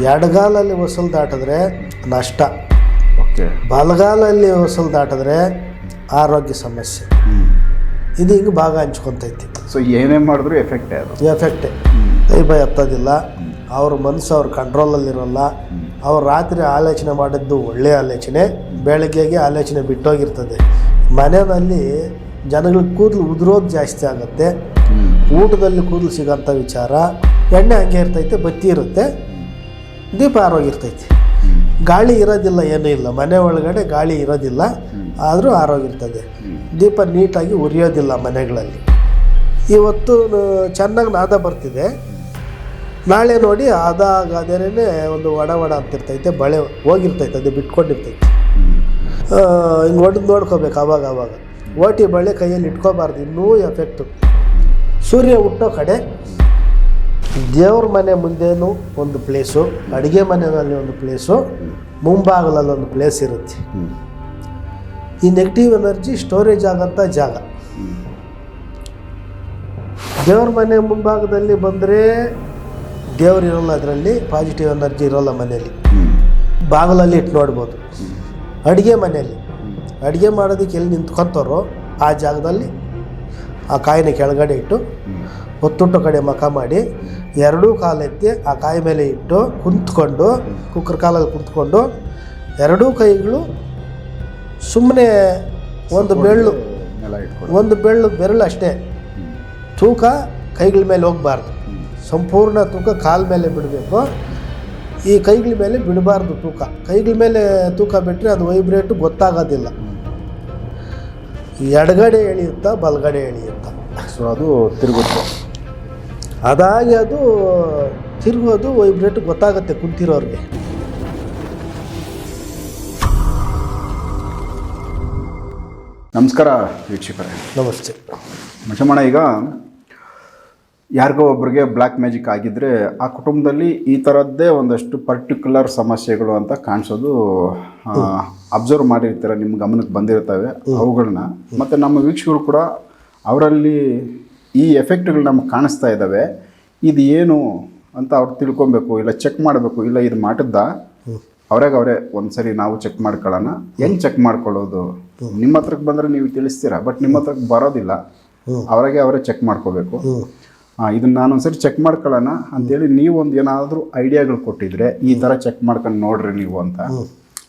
ಎಡಗಾಲಲ್ಲಿ ಹೊಸಲು ದಾಟಿದ್ರೆ ನಷ್ಟ, ಓಕೆ. ಬಲಗಾಲಲ್ಲಿ ಹೊಸಲು ದಾಟಿದ್ರೆ ಆರೋಗ್ಯ ಸಮಸ್ಯೆ. ಇದು ಹಿಂಗೆ ಭಾಗ ಹಂಚ್ಕೊತೈತಿ. ಸೊ ಏನೇ ಮಾಡಿದ್ರು ಎಫೆಕ್ಟೇ ಅದು. ಎಫೆಕ್ಟೇ. ಕೈ ಬಾಯಿ ಹತ್ತೋದಿಲ್ಲ, ಅವ್ರ ಮನಸ್ಸು ಅವ್ರ ಕಂಟ್ರೋಲಲ್ಲಿರೋಲ್ಲ. ಅವ್ರು ರಾತ್ರಿ ಆಲೋಚನೆ ಮಾಡಿದ್ದು ಒಳ್ಳೆಯ ಆಲೋಚನೆ, ಬೆಳಗ್ಗೆಗೆ ಆಲೋಚನೆ ಬಿಟ್ಟೋಗಿರ್ತದೆ. ಮನೆಯಲ್ಲಿ ಜನಗಳಿಗೆ ಕೂದಲು ಉದುರೋದು ಜಾಸ್ತಿ ಆಗುತ್ತೆ. ಊಟದಲ್ಲಿ ಕೂದಲು ಸಿಗೋಂಥ ವಿಚಾರ. ಎಣ್ಣೆ ಹಂಗೆ ಇರ್ತೈತೆ, ಬತ್ತಿ ಇರುತ್ತೆ, ದೀಪ ಆರೋಗಿರ್ತೈತಿ. ಗಾಳಿ ಇರೋದಿಲ್ಲ, ಏನೂ ಇಲ್ಲ, ಮನೆ ಒಳಗಡೆ ಗಾಳಿ ಇರೋದಿಲ್ಲ, ಆದರೂ ಆರೋಗಿರ್ತದೆ. ದೀಪ ನೀಟಾಗಿ ಉರಿಯೋದಿಲ್ಲ ಮನೆಗಳಲ್ಲಿ. ಇವತ್ತು ಚೆನ್ನಾಗಿ ನಾದ ಬರ್ತಿದೆ, ನಾಳೆ ನೋಡಿ ಅದಾಗದೇನೆ ಒಂದು ವಡ ಅಂತಿರ್ತೈತೆ, ಬಳೆ ಹೋಗಿರ್ತೈತೆ, ಅದು ಬಿಟ್ಕೊಂಡಿರ್ತೈತೆ. ಹಿಂಗೆ ಹೊಡೆದು ನೋಡ್ಕೋಬೇಕು ಅವಾಗ. ಓಟಿ ಬಳೆ ಕೈಯಲ್ಲಿ ಇಟ್ಕೋಬಾರ್ದು, ಇನ್ನೂ ಎಫೆಕ್ಟು. ಸೂರ್ಯ ಹುಟ್ಟೋ ಕಡೆ ದೇವ್ರ ಮನೆ ಮುಂದೇನು ಒಂದು ಪ್ಲೇಸು, ಅಡುಗೆ ಮನೆಯಲ್ಲಿ ಒಂದು ಪ್ಲೇಸು, ಮುಂಭಾಗದಲ್ಲಿ ಒಂದು ಪ್ಲೇಸ್ ಇರುತ್ತೆ. ಈ ನೆಗೆಟಿವ್ ಎನರ್ಜಿ ಸ್ಟೋರೇಜ್ ಆಗೋಂಥ ಜಾಗ. ದೇವ್ರ ಮನೆ ಮುಂಭಾಗದಲ್ಲಿ ಬಂದರೆ ದೇವ್ರು ಇರೋಲ್ಲ, ಅದರಲ್ಲಿ ಪಾಸಿಟಿವ್ ಎನರ್ಜಿ ಇರೋಲ್ಲ ಮನೆಯಲ್ಲಿ. ಬಾಗಿಲಲ್ಲಿ ಇಟ್ಟು ನೋಡ್ಬೋದು. ಅಡುಗೆ ಮನೆಯಲ್ಲಿ ಅಡುಗೆ ಮಾಡೋದಕ್ಕೆ ಎಲ್ಲಿ ನಿಂತ್ಕೊತಾರೋ ಆ ಜಾಗದಲ್ಲಿ ಆ ಕಾಯಿನ ಕೆಳಗಡೆ ಇಟ್ಟು ಒತ್ತುಟ್ಟು ಕಡೆ ಮಖ ಮಾಡಿ ಎರಡೂ ಕಾಲೆತ್ತಿ ಆ ಕಾಯಿ ಮೇಲೆ ಇಟ್ಟು ಕುಂತ್ಕೊಂಡು, ಕುಕ್ಕರ್ ಕಾಲಲ್ಲಿ ಕುಂತ್ಕೊಂಡು ಎರಡೂ ಕೈಗಳು ಸುಮ್ಮನೆ ಒಂದು ಬೆಳ್ಳು ಬೆರಳು ಅಷ್ಟೇ ತೂಕ ಕೈಗಳ ಮೇಲೆ ಹೋಗಬಾರ್ದು. ಸಂಪೂರ್ಣ ತೂಕ ಕಾಲ ಮೇಲೆ ಬಿಡಬೇಕು. ಈ ಕೈಗಳ ಮೇಲೆ ಬಿಡಬಾರ್ದು ತೂಕ. ಕೈಗಳ ಮೇಲೆ ತೂಕ ಬಿಟ್ಟರೆ ಅದು ವೈಬ್ರೇಟು ಗೊತ್ತಾಗೋದಿಲ್ಲ. ಎಡಗಡೆ ಎಳೆಯುತ್ತಾ ಬಲಗಡೆ ಎಳೆಯುತ್ತಾ, ಸೊ ಅದು ತಿರುಗುತ್ತೆ. ಅದಾಗಿ ಅದು ತಿರುಗೋದು ವೈಬ್ರೇಟ್ ಗೊತ್ತಾಗುತ್ತೆ ಕುಂತಿರೋರಿಗೆ. ನಮಸ್ಕಾರ ವೀಕ್ಷಕರೇ. ನಮಸ್ತೆ. ಮಚಮಣ, ಈಗ ಯಾರಿಗೋ ಒಬ್ರಿಗೆ ಬ್ಲ್ಯಾಕ್ ಮ್ಯಾಜಿಕ್ ಆಗಿದ್ದರೆ ಆ ಕುಟುಂಬದಲ್ಲಿ ಈ ಥರದ್ದೇ ಒಂದಷ್ಟು ಪರ್ಟಿಕ್ಯುಲರ್ ಸಮಸ್ಯೆಗಳು ಅಂತ ಕಾಣಿಸೋದು ಅಬ್ಸರ್ವ್ ಮಾಡಿರ್ತೀರ, ನಿಮ್ಮ ಗಮನಕ್ಕೆ ಬಂದಿರ್ತವೆ ಅವುಗಳನ್ನ. ಮತ್ತು ನಮ್ಮ ವೀಕ್ಷಕರು ಕೂಡ ಅವರಲ್ಲಿ ಈ ಎಫೆಕ್ಟ್ಗಳು ನಮ್ಗೆ ಕಾಣಿಸ್ತಾ ಇದ್ದಾವೆ, ಇದು ಏನು ಅಂತ ಅವ್ರು ತಿಳ್ಕೊಬೇಕು, ಇಲ್ಲ ಚೆಕ್ ಮಾಡಬೇಕು, ಇಲ್ಲ ಇದು ಮಾಡಿದ್ದ ಅವರೇ ಒಂದು ಸರಿ ನಾವು ಚೆಕ್ ಮಾಡ್ಕೊಳ್ಳೋಣ. ಹೆಂಗೆ ಚೆಕ್ ಮಾಡ್ಕೊಳ್ಳೋದು? ನಿಮ್ಮ ಹತ್ರಕ್ಕೆ ಬಂದರೆ ನೀವು ತಿಳಿಸ್ತೀರಾ, ಬಟ್ ನಿಮ್ಮ ಹತ್ರಕ್ಕೆ ಬರೋದಿಲ್ಲ, ಅವರೇ ಚೆಕ್ ಮಾಡ್ಕೋಬೇಕು. ಇದನ್ನು ನಾನು ಒಂದ್ಸರಿ ಚೆಕ್ ಮಾಡ್ಕೊಳ್ಳೋಣ ಅಂತೇಳಿ ನೀವು ಒಂದು ಏನಾದರೂ ಐಡಿಯಾಗಳು ಕೊಟ್ಟಿದ್ರೆ, ಈ ಥರ ಚೆಕ್ ಮಾಡ್ಕೊಂಡು ನೋಡ್ರಿ ನೀವು ಅಂತ.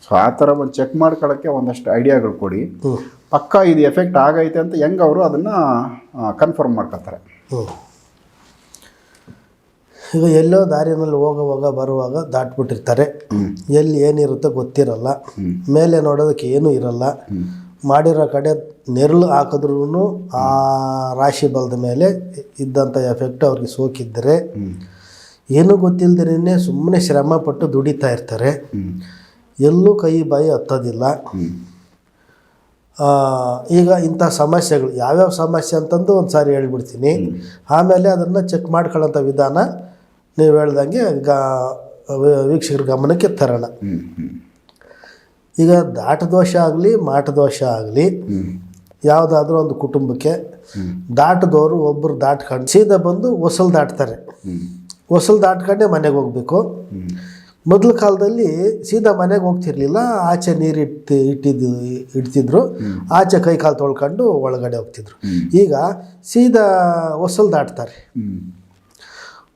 ಸೊ ಆ ಥರ ಒಂದು ಚೆಕ್ ಮಾಡ್ಕೊಳ್ಳೋಕ್ಕೆ ಒಂದಷ್ಟು ಐಡಿಯಾಗಳು ಕೊಡಿ. ಪಕ್ಕ ಇದು ಎಫೆಕ್ಟ್ ಆಗೈತೆ ಅಂತ ಹೆಂಗೆ ಅವರು ಅದನ್ನು ಕನ್ಫರ್ಮ್ ಮಾಡ್ಕೊತಾರೆ. ಈಗ ಎಲ್ಲೋ ದಾರಿನಲ್ಲಿ ಹೋಗುವಾಗ ಬರುವಾಗ ದಾಟ್ಬಿಟ್ಟಿರ್ತಾರೆ, ಎಲ್ಲಿ ಏನಿರುತ್ತೋ ಗೊತ್ತಿರಲ್ಲ, ಮೇಲೆ ನೋಡೋದಕ್ಕೆ ಏನೂ ಇರಲ್ಲ. ಮಾಡಿರೋ ಕಡೆ ನೆರಳು ಹಾಕಿದ್ರೂ ಆ ರಾಶಿ ಬಲದ ಮೇಲೆ ಇದ್ದಂಥ ಎಫೆಕ್ಟ್ ಅವ್ರಿಗೆ ಸೋಕಿದ್ದರೆ ಏನೂ ಗೊತ್ತಿಲ್ಲದೇ ಸುಮ್ಮನೆ ಶ್ರಮಪಟ್ಟು ದುಡಿತಾ ಇರ್ತಾರೆ. ಎಲ್ಲೂ ಕೈ ಬಾಯಿ ಹತ್ತೋದಿಲ್ಲ. ಈಗ ಇಂಥ ಸಮಸ್ಯೆಗಳು ಯಾವ್ಯಾವ ಸಮಸ್ಯೆ ಅಂತಂದು ಒಂದು ಸಾರಿ ಹೇಳ್ಬಿಡ್ತೀನಿ, ಆಮೇಲೆ ಅದನ್ನು ಚೆಕ್ ಮಾಡ್ಕೊಳ್ಳೋಂಥ ವಿಧಾನ ನೀವು ಹೇಳ್ದಂಗೆ ವೀಕ್ಷಕರ ಗಮನಕ್ಕೆ ತರೋಣ. ಈಗ ದಾಟದೋಷ ಆಗಲಿ ಮಾಟದೋಷ ಆಗಲಿ, ಯಾವುದಾದ್ರೂ ಒಂದು ಕುಟುಂಬಕ್ಕೆ ದಾಟದವರು ಒಬ್ಬರು ದಾಟ್ಕೊಂಡು ಸೀದಾ ಬಂದು ಹೊಸಲು ದಾಟ್ತಾರೆ. ಹೊಸಲು ದಾಟ್ಕೊಂಡೇ ಮನೆಗೆ ಹೋಗಬೇಕು. ಮೊದಲ ಕಾಲದಲ್ಲಿ ಸೀದಾ ಮನೆಗೆ ಹೋಗ್ತಿರ್ಲಿಲ್ಲ, ಆಚೆ ನೀರು ಇಡ್ತಿದ್ರು, ಆಚೆ ಕೈ ಕಾಲು ತೊಳ್ಕೊಂಡು ಒಳಗಡೆ ಹೋಗ್ತಿದ್ರು. ಈಗ ಸೀದಾ ಹೊಸಲು ದಾಟ್ತಾರೆ.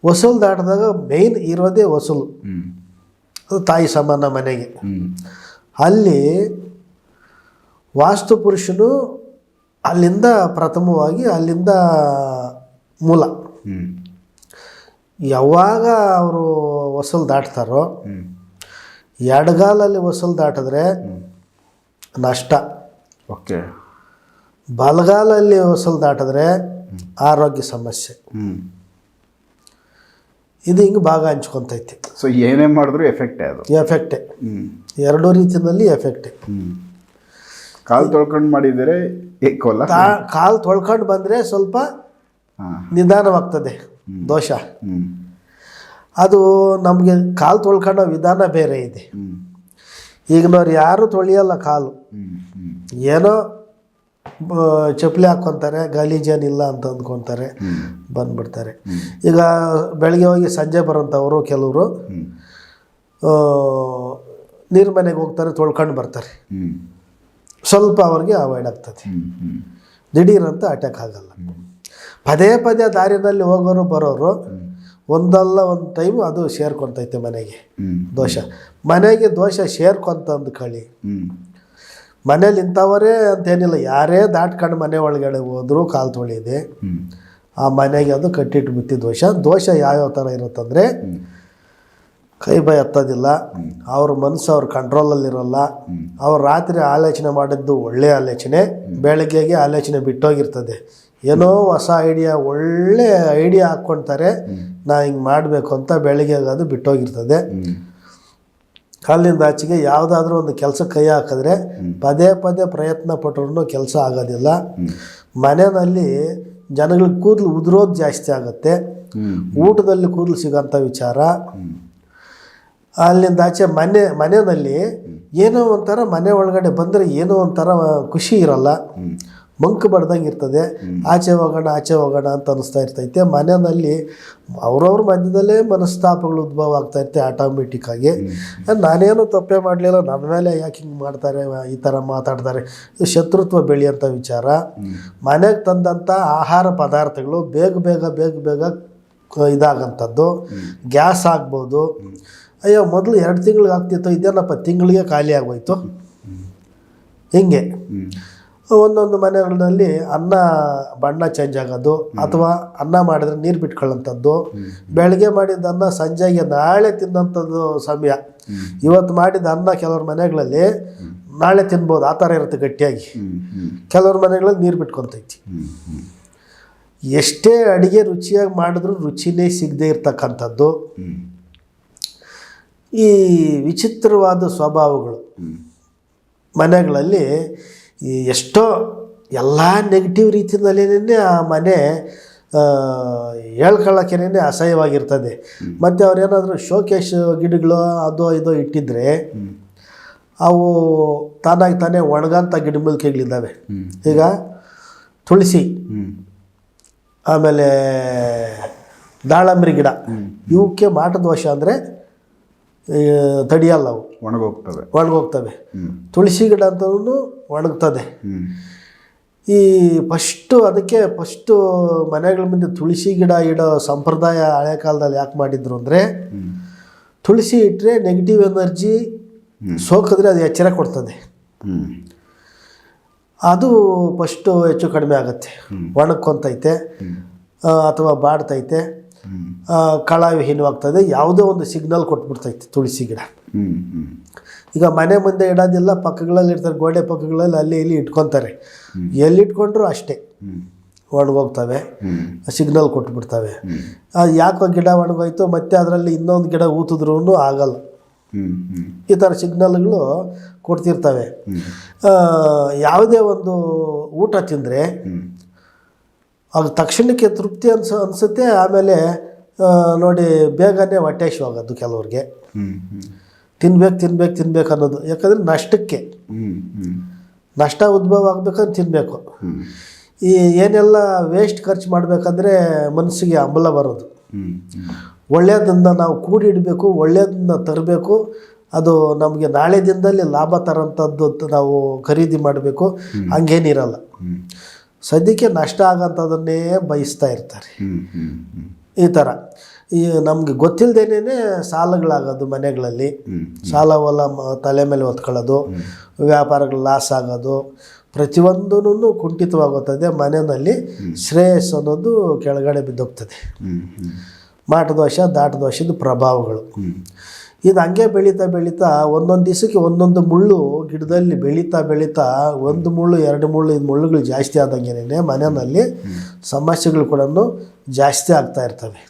ಹೊಸಲು ದಾಟಿದಾಗ ಮೇಯ್ನ್ ಇರೋದೇ ಹೊಸಲು, ಅದು ತಾಯಿ ಸಮಾನ ಮನೆಗೆ. ಅಲ್ಲಿ ವಾಸ್ತು ಪುರುಷನು ಅಲ್ಲಿಂದ ಪ್ರಥಮವಾಗಿ ಅಲ್ಲಿಂದ ಮೂಲ. ಯಾವಾಗ ಅವರು ಹೊಸಲು ದಾಟ್ತಾರೋ, ಎಡಗಾಲಲ್ಲಿ ಹೊಸಲು ದಾಟಿದ್ರೆ ನಷ್ಟ, ಓಕೆ. ಬಲಗಾಲಲ್ಲಿ ಹೊಸಲು ದಾಟಿದ್ರೆ ಆರೋಗ್ಯ ಸಮಸ್ಯೆ. ಇದು ಹಿಂಗೆ ಭಾಗ ಹಂಚ್ಕೊತೈತಿ. ಸೊ ಏನೇ ಮಾಡಿದ್ರು ಎಫೆಕ್ಟೇ ಅದು. ಎಫೆಕ್ಟೇ. ಎರಡೂ ರೀತಿಯಲ್ಲಿ ಎಫೆಕ್ಟೇ. ಕಾಲು ತೊಳ್ಕೊಂಡು ಮಾಡಿದರೆ ಏಕೋಲ್ಲ, ಕಾಲು ತೊಳ್ಕೊಂಡು ಬಂದರೆ ಸ್ವಲ್ಪ ನಿಧಾನವಾಗ್ತದೆ ದೋಷ. ಅದು ನಮಗೆ ಕಾಲು ತೊಳ್ಕೊಳ್ಳೋ ವಿಧಾನ ಬೇರೆ ಇದೆ. ಈಗಿನವ್ರು ಯಾರು ತೊಳೆಯಲ್ಲ ಕಾಲು, ಏನೋ ಚಪ್ಪಲಿ ಹಾಕ್ಕೊತಾರೆ, ಗಲೀಜೇನಿಲ್ಲ ಅಂತ ಅಂದ್ಕೊತಾರೆ, ಬಂದ್ಬಿಡ್ತಾರೆ. ಈಗ ಬೆಳಗ್ಗೆ ಹೋಗಿ ಸಂಜೆ ಬರೋಂಥವರು ಕೆಲವರು ನೀರು ಮನೆಗೆ ಹೋಗ್ತಾರೆ, ತೊಳ್ಕೊಂಡು ಬರ್ತಾರೆ, ಸ್ವಲ್ಪ ಅವ್ರಿಗೆ ಅವಾಯ್ಡ್ ಆಗ್ತದೆ. ದಿಢೀರಂತ ಅಟ್ಯಾಕ್ ಆಗಲ್ಲ. ಪದೇ ಪದೇ ದಾರಿನಲ್ಲಿ ಹೋಗೋರು ಬರೋರು ಒಂದಲ್ಲ ಒಂದು ಟೈಮು ಅದು ಸೇರ್ಕೊತೈತೆ ಮನೆಗೆ ದೋಷ. ಮನೆಗೆ ದೋಷ ಸೇರ್ಕೊಂತ ಅಂದ್ಕೊಳ್ಳಿ, ಮನೇಲಿ ಇಂಥವರೇ ಅಂತೇನಿಲ್ಲ, ಯಾರೇ ದಾಟ್ಕೊಂಡು ಮನೆ ಒಳಗಡೆ ಹೋದರೂ ಕಾಲು ತೊಳಿದೆ ಆ ಮನೆಗೆ ಅದು ಕಟ್ಟಿಟ್ಟು ಬಿತ್ತಿ ದೋಷ. ದೋಷ ಯಾವ್ಯಾವ ಥರ ಇರುತ್ತಂದರೆ, ಕೈ ಬಾಯಿ ಹತ್ತೋದಿಲ್ಲ, ಅವ್ರ ಮನಸ್ಸು ಅವ್ರ ಕಂಟ್ರೋಲಲ್ಲಿರೋಲ್ಲ, ಅವ್ರು ರಾತ್ರಿ ಆಲೋಚನೆ ಮಾಡಿದ್ದು ಒಳ್ಳೆಯ ಆಲೋಚನೆ, ಬೆಳಗ್ಗೆಗೆ ಆಲೋಚನೆ ಬಿಟ್ಟೋಗಿರ್ತದೆ. ಏನೋ ಹೊಸ ಐಡಿಯಾ, ಒಳ್ಳೆ ಐಡಿಯಾ ಹಾಕ್ಕೊಳ್ತಾರೆ, ನಾ ಹಿಂಗೆ ಮಾಡಬೇಕು ಅಂತ ಬೆಳಗ್ಗೆ ಅದು ಬಿಟ್ಟೋಗಿರ್ತದೆ. ಅಲ್ಲಿಂದ ಆಚೆಗೆ ಯಾವುದಾದ್ರೂ ಒಂದು ಕೆಲಸಕ್ಕೆ ಕೈ ಹಾಕಿದ್ರೆ ಪದೇ ಪದೇ ಪ್ರಯತ್ನ ಪಟ್ಟರು ಕೆಲಸ ಆಗೋದಿಲ್ಲ. ಮನೆಯಲ್ಲಿ ಜನಗಳಿಗೆ ಕೂದಲು ಉದುರೋದು ಜಾಸ್ತಿ ಆಗುತ್ತೆ, ಊಟದಲ್ಲಿ ಕೂದಲು ಸಿಗೋಂಥ ವಿಚಾರ. ಅಲ್ಲಿಂದ ಆಚೆ ಮನೆಯಲ್ಲಿ ಏನೋ ಒಂಥರ ಮನೆ ಒಳಗಡೆ ಬಂದರೆ ಏನೋ ಒಂಥರ ಖುಷಿ ಇರಲ್ಲ, ಮಂಕು ಬಡ್ದಂಗೆ ಇರ್ತದೆ. ಆಚೆ ಹೋಗೋಣ ಅಂತ ಅನ್ನಿಸ್ತಾ ಇರ್ತೈತೆ. ಮನೆಯಲ್ಲಿ ಅವ್ರವ್ರ ಮಧ್ಯದಲ್ಲೇ ಮನಸ್ತಾಪಗಳು ಉದ್ಭವ ಆಗ್ತಾ ಇರ್ತವೆ ಆಟೋಮೆಟಿಕ್ಕಾಗಿ. ನಾನೇನು ತಪ್ಪೇ ಮಾಡಲಿಲ್ಲ, ನನ್ನ ಮೇಲೆ ಯಾಕೆ ಹಿಂಗೆ ಮಾಡ್ತಾರೆ, ಈ ಥರ ಮಾತಾಡ್ತಾರೆ, ಇದು ಶತ್ರುತ್ವ ಬೆಳೆಯೋಂಥ ವಿಚಾರ. ಮನೆಗೆ ತಂದಂಥ ಆಹಾರ ಪದಾರ್ಥಗಳು ಬೇಗ ಇದಾಗಂಥದ್ದು, ಗ್ಯಾಸ್ ಆಗ್ಬೋದು. ಅಯ್ಯೋ ಮೊದಲು 2 ತಿಂಗಳಿಗೆ ಆಗ್ತಿತ್ತು, ಇದೇನಪ್ಪ ತಿಂಗಳಿಗೆ ಖಾಲಿ ಆಗೋಯ್ತು. ಹಿಂಗೆ ಒಂದೊಂದು ಮನೆಗಳಲ್ಲಿ ಅನ್ನ ಬಣ್ಣ ಚೇಂಜ್ ಆಗೋದು, ಅಥವಾ ಅನ್ನ ಮಾಡಿದ್ರೆ ನೀರು ಬಿಟ್ಕೊಳ್ಳೋಂಥದ್ದು, ಬೆಳಗ್ಗೆ ಮಾಡಿದ ಅನ್ನ ಸಂಜೆಗೆ ನಾಳೆ ತಿನ್ನೋಂಥದ್ದು ಸಮಯ. ಇವತ್ತು ಮಾಡಿದ ಅನ್ನ ಕೆಲವ್ರ ಮನೆಗಳಲ್ಲಿ ನಾಳೆ ತಿನ್ಬೋದು, ಆ ಥರ ಇರುತ್ತೆ ಗಟ್ಟಿಯಾಗಿ. ಕೆಲವ್ರ ಮನೆಗಳಲ್ಲಿ ನೀರು ಬಿಟ್ಕೊತೈತಿ. ಎಷ್ಟೇ ಅಡುಗೆ ರುಚಿಯಾಗಿ ಮಾಡಿದ್ರೂ ರುಚಿನೇ ಸಿಗದೆ ಇರ್ತಕ್ಕಂಥದ್ದು ಈ ವಿಚಿತ್ರವಾದ ಸ್ವಭಾವಗಳು ಮನೆಗಳಲ್ಲಿ. ಎಷ್ಟೋ ಎಲ್ಲ ನೆಗೆಟಿವ್ ರೀತಿಯಲ್ಲೇ ಆ ಮನೆ ಹೇಳ್ಕೊಳ್ಳೋಕ್ಕೇನೆ ಅಸಹ್ಯವಾಗಿರ್ತದೆ. ಮತ್ತು ಅವ್ರೇನಾದರೂ ಶೋಕೇಶ್ ಗಿಡಗಳು ಅದೋ ಇದೋ ಇಟ್ಟಿದ್ರೆ ಅವು ತಾನೇ ಒಣಗಂಥ ಗಿಡಮೂಲಿಕೆಗಳಿದ್ದಾವೆ. ಈಗ ತುಳಸಿ, ಆಮೇಲೆ ದಾಳಂಬ್ರಿ ಗಿಡ, ಇವಕ್ಕೆ ಮಾಟದೋಷ ಅಂದರೆ ತಡಿಯಲ್ಲ, ಅವು ಒಣಗೋಗ್ತವೆ. ತುಳಸಿ ಗಿಡ ಅಂತೂ ಒಣಗ್ತದೆ. ಈ ಅದಕ್ಕೆ ಫಸ್ಟು ಮನೆಗಳ ಮುಂದೆ ತುಳಸಿ ಗಿಡ ಇಡೋ ಸಂಪ್ರದಾಯ ಹಳೆ ಕಾಲದಲ್ಲಿ ಯಾಕೆ ಮಾಡಿದ್ರು ಅಂದರೆ, ತುಳಸಿ ಇಟ್ಟರೆ ನೆಗೆಟಿವ್ ಎನರ್ಜಿ ಸೋಕಿದ್ರೆ ಅದು ಎಚ್ಚರ ಕೊಡ್ತದೆ. ಅದು ಫಸ್ಟು ಹೆಚ್ಚು ಕಡಿಮೆ ಆಗುತ್ತೆ, ಒಣಗ್ಕೊತೈತೆ ಅಥವಾ ಬಾಡ್ತೈತೆ, ಕಳಾವಿಹೀನವಾಗ್ತದೆ, ಯಾವುದೋ ಒಂದು ಸಿಗ್ನಲ್ ಕೊಟ್ಬಿಡ್ತೈತೆ ತುಳಸಿ ಗಿಡ. ಈಗ ಮನೆ ಮುಂದೆ ಇಡೋದಿಲ್ಲ, ಪಕ್ಕಗಳಲ್ಲಿ ಇರ್ತಾರೆ, ಗೋಡೆ ಪಕ್ಕಗಳಲ್ಲಿ ಅಲ್ಲಿ ಇಲ್ಲಿ ಇಟ್ಕೊತಾರೆ. ಎಲ್ಲಿ ಇಟ್ಕೊಂಡ್ರು ಅಷ್ಟೇ ಒಣಗೋಗ್ತವೆ, ಸಿಗ್ನಲ್ ಕೊಟ್ಬಿಡ್ತವೆ. ಯಾಕೋ ಗಿಡ ಒಣಗೋಯ್ತು, ಮತ್ತೆ ಅದರಲ್ಲಿ ಇನ್ನೊಂದು ಗಿಡ ಊತಿದ್ರೂ ಆಗಲ್ಲ. ಈ ಥರ ಸಿಗ್ನಲ್ಗಳು ಕೊಡ್ತಿರ್ತವೆ. ಯಾವುದೇ ಒಂದು ಊಟ ತಿಂದರೆ ಅದು ತಕ್ಷಣಕ್ಕೆ ತೃಪ್ತಿ ಅನಿಸುತ್ತೆ, ಆಮೇಲೆ ನೋಡಿ ಬೇಗನೆ ಹೊಟ್ಟೆ ಹಸಿವಾಗೋದು ಕೆಲವ್ರಿಗೆ. ತಿನ್ಬೇಕು ಅನ್ನೋದು, ಯಾಕಂದರೆ ನಷ್ಟಕ್ಕೆ ನಷ್ಟ ಉದ್ಭವ ಆಗ್ಬೇಕಂದ್ರೆ ತಿನ್ನಬೇಕು. ಈ ಏನೆಲ್ಲ ವೇಸ್ಟ್ ಖರ್ಚು ಮಾಡಬೇಕಂದ್ರೆ ಮನಸ್ಸಿಗೆ ಹಂಬಲ ಬರೋದು. ಒಳ್ಳೆಯದನ್ನು ನಾವು ಕೂಡಿಡಬೇಕು, ಒಳ್ಳೆಯದನ್ನು ತರಬೇಕು, ಅದು ನಮಗೆ ನಾಳೆ ದಿನದಲ್ಲಿ ಲಾಭ ತರೋಂಥದ್ದು ನಾವು ಖರೀದಿ ಮಾಡಬೇಕು, ಹಂಗೇನಿರಲ್ಲ. ಸದ್ಯಕ್ಕೆ ನಷ್ಟ ಆಗೋಂಥದ್ದನ್ನೇ ಬಯಸ್ತಾ ಇರ್ತಾರೆ. ಈ ಥರ ನಮಗೆ ಗೊತ್ತಿಲ್ಲದೇನೆ ಸಾಲಗಳಾಗೋದು ಮನೆಗಳಲ್ಲಿ, ಸಾಲ ಹೊಲ ತಲೆ ಮೇಲೆ ಹೊತ್ಕೊಳ್ಳೋದು, ವ್ಯಾಪಾರಗಳು ಲಾಸ್ ಆಗೋದು, ಪ್ರತಿಯೊಂದೂ ಕುಂಠಿತವಾಗುತ್ತದೆ. ಮನೆಯಲ್ಲಿ ಶ್ರೇಯಸ್ಸು ಅನ್ನೋದು ಕೆಳಗಡೆ ಬಿದ್ದೋಗ್ತದೆ. ಮಾಟದೋಷ ದಾಟದೋಷದ ಪ್ರಭಾವಗಳು ಇದು ಹಂಗೆ ಬೆಳೀತಾ ಒಂದೊಂದು ದಿವಸಕ್ಕೆ ಒಂದೊಂದು ಮುಳ್ಳು ಗಿಡದಲ್ಲಿ ಬೆಳೀತಾ 1 ಮುಳ್ಳು 2 ಮುಳ್ಳು ಇದು ಮುಳ್ಳುಗಳು ಜಾಸ್ತಿ ಆದಂಗೆನೇ ಮನೆಯಲ್ಲಿ ಸಮಸ್ಯೆಗಳು ಕೂಡ ಜಾಸ್ತಿ ಆಗ್ತಾ ಇರ್ತವೆ.